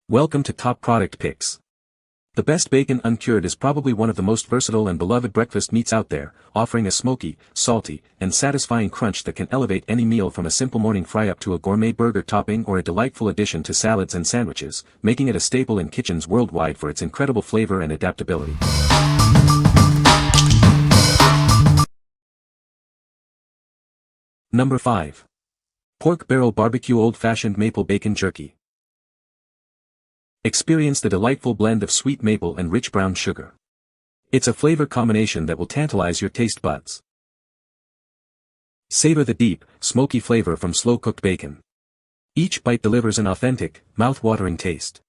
Welcome to Top Product Picks. The best bacon uncured is probably one of the most versatile and beloved breakfast meats out there, offering a smoky, salty, and satisfying crunch that can elevate any meal from a simple morning fry up to a gourmet burger topping or a delightful addition to salads and sandwiches, making it a staple in kitchens worldwide for its incredible flavor and adaptability. Number 5. Pork Barrel Barbecue Old-Fashioned Maple Bacon Jerky. Experience the delightful blend of sweet maple and rich brown sugar. It's a flavor combination that will tantalize your taste buds. Savor the deep, smoky flavor from slow-cooked bacon. Each bite delivers an authentic, mouth-watering taste.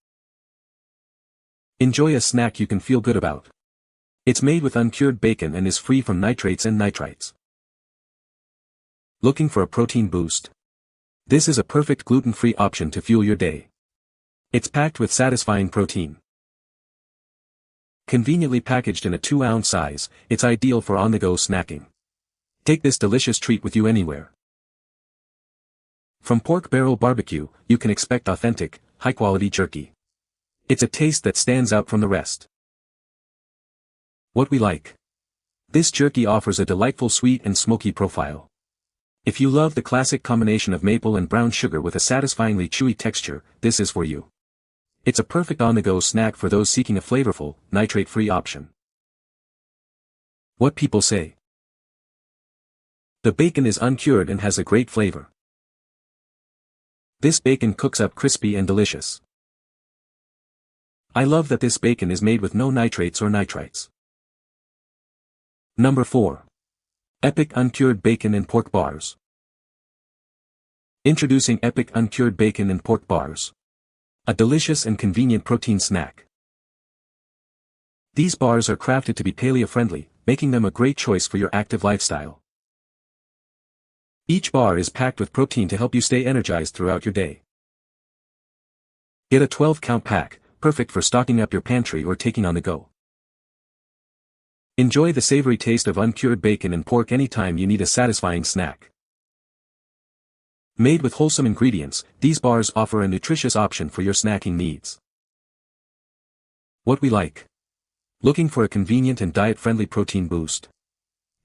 Enjoy a snack you can feel good about. It's made with uncured bacon and is free from nitrates and nitrites. Looking for a protein boost? This is a perfect gluten-free option to fuel your day. It's packed with satisfying protein. Conveniently packaged in a 2-ounce size, it's ideal for on-the-go snacking. Take this delicious treat with you anywhere. From Pork Barrel Barbecue, you can expect authentic, high-quality jerky. It's a taste that stands out from the rest. What we like. This jerky offers a delightful sweet and smoky profile. If you love the classic combination of maple and brown sugar with a satisfyingly chewy texture, this is for you. It's a perfect on-the-go snack for those seeking a flavorful, nitrate-free option. What people say. The bacon is uncured and has a great flavor. This bacon cooks up crispy and delicious. I love that this bacon is made with no nitrates or nitrites. Number 4. Epic Uncured Bacon and Pork Bars. Introducing Epic Uncured Bacon and Pork Bars. A delicious and convenient protein snack. These bars are crafted to be paleo-friendly, making them a great choice for your active lifestyle. Each bar is packed with protein to help you stay energized throughout your day. Get a 12-count pack, perfect for stocking up your pantry or taking on the go. Enjoy the savory taste of uncured bacon and pork anytime you need a satisfying snack. Made with wholesome ingredients, these bars offer a nutritious option for your snacking needs. What we like. Looking for a convenient and diet-friendly protein boost?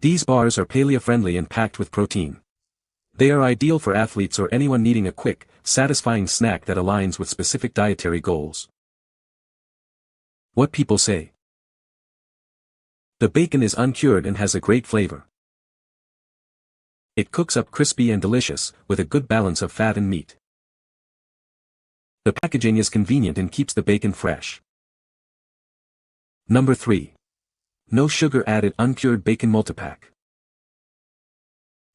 These bars are paleo-friendly and packed with protein. They are ideal for athletes or anyone needing a quick, satisfying snack that aligns with specific dietary goals. What people say. The bacon is uncured and has a great flavor. It cooks up crispy and delicious, with a good balance of fat and meat. The packaging is convenient and keeps the bacon fresh. Number 3. No sugar added uncured bacon multipack.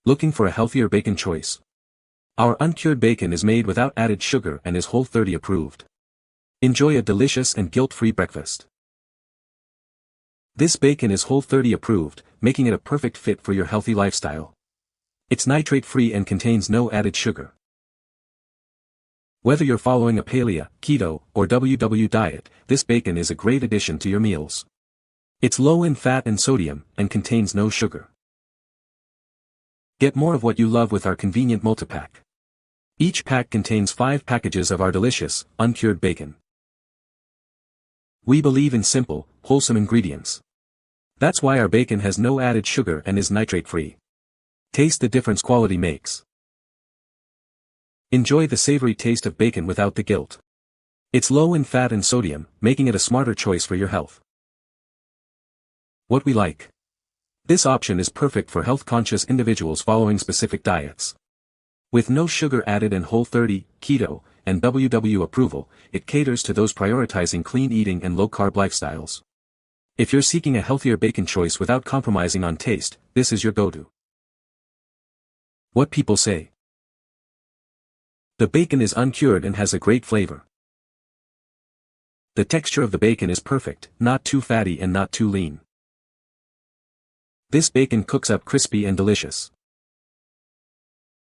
Looking for a healthier bacon choice? Our uncured bacon is made without added sugar and is Whole30 approved. Enjoy a delicious and guilt-free breakfast. This bacon is Whole30 approved, making it a perfect fit for your healthy lifestyle. It's nitrate-free and contains no added sugar. Whether you're following a paleo, keto, or WW diet, this bacon is a great addition to your meals. It's low in fat and sodium, and contains no sugar. Get more of what you love with our convenient multipack. Each pack contains 5 packages of our delicious, uncured bacon. We believe in simple, wholesome ingredients. That's why our bacon has no added sugar and is nitrate-free. Taste the difference quality makes. Enjoy the savory taste of bacon without the guilt. It's low in fat and sodium, making it a smarter choice for your health. What we like. This option is perfect for health-conscious individuals following specific diets. With no sugar added and Whole30, keto, and WW approval, it caters to those prioritizing clean eating and low-carb lifestyles. If you're seeking a healthier bacon choice without compromising on taste, this is your go-to. What people say. The bacon is uncured and has a great flavor. The texture of the bacon is perfect, not too fatty and not too lean. This bacon cooks up crispy and delicious.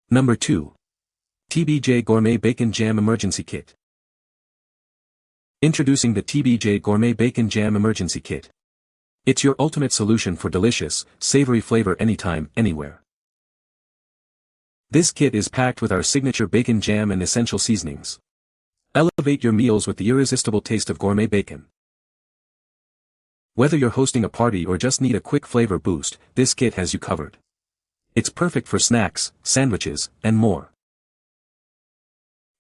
Number 2. TBJ Gourmet Bacon Jam Emergency Kit. Introducing the TBJ Gourmet Bacon Jam Emergency Kit. It's your ultimate solution for delicious, savory flavor anytime, anywhere. This kit is packed with our signature bacon jam and essential seasonings. Elevate your meals with the irresistible taste of gourmet bacon. Whether you're hosting a party or just need a quick flavor boost, this kit has you covered. It's perfect for snacks, sandwiches, and more.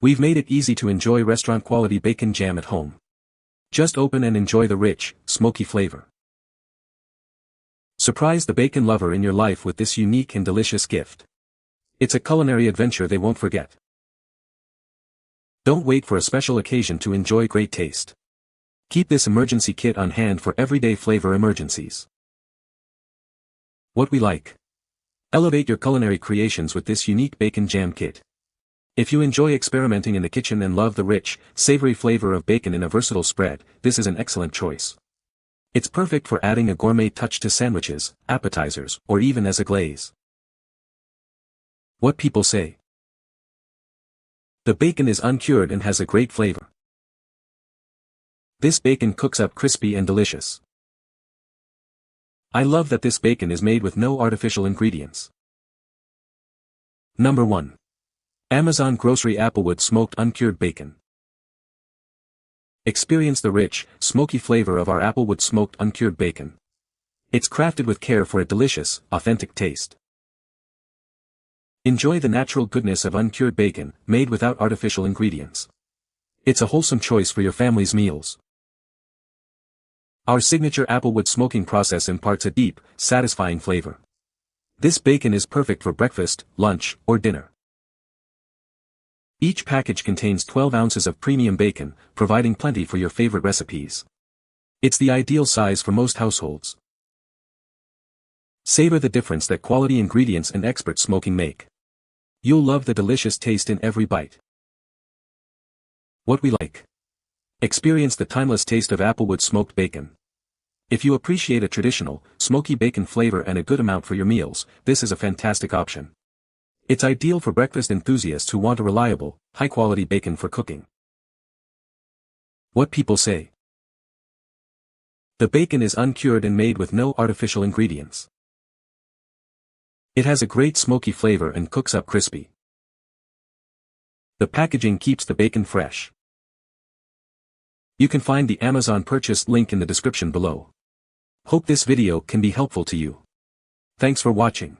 We've made it easy to enjoy restaurant-quality bacon jam at home. Just open and enjoy the rich, smoky flavor. Surprise the bacon lover in your life with this unique and delicious gift. It's a culinary adventure they won't forget. Don't wait for a special occasion to enjoy great taste. Keep this emergency kit on hand for everyday flavor emergencies. What we like. Elevate your culinary creations with this unique bacon jam kit. If you enjoy experimenting in the kitchen and love the rich, savory flavor of bacon in a versatile spread, this is an excellent choice. It's perfect for adding a gourmet touch to sandwiches, appetizers, or even as a glaze. What people say. The bacon is uncured and has a great flavor. This bacon cooks up crispy and delicious. I love that this bacon is made with no artificial ingredients. Number 1. Amazon Grocery APPLEWOOD Smoked Uncured Bacon. Experience the rich, smoky flavor of our APPLEWOOD Smoked Uncured Bacon. It's crafted with care for a delicious, authentic taste. Enjoy the natural goodness of uncured bacon, made without artificial ingredients. It's a wholesome choice for your family's meals. Our signature APPLEWOOD smoking process imparts a deep, satisfying flavor. This bacon is perfect for breakfast, lunch, or dinner. Each package contains 12 ounces of premium bacon, providing plenty for your favorite recipes. It's the ideal size for most households. Savor the difference that quality ingredients and expert smoking make. You'll love the delicious taste in every bite. What we like. Experience the timeless taste of APPLEWOOD smoked bacon. If you appreciate a traditional, smoky bacon flavor and a good amount for your meals, this is a fantastic option. It's ideal for breakfast enthusiasts who want a reliable, high-quality bacon for cooking. What people say. The bacon is uncured and made with no artificial ingredients. It has a great smoky flavor and cooks up crispy. The packaging keeps the bacon fresh. You can find the Amazon purchase link in the description below. Hope this video can be helpful to you. Thanks for watching.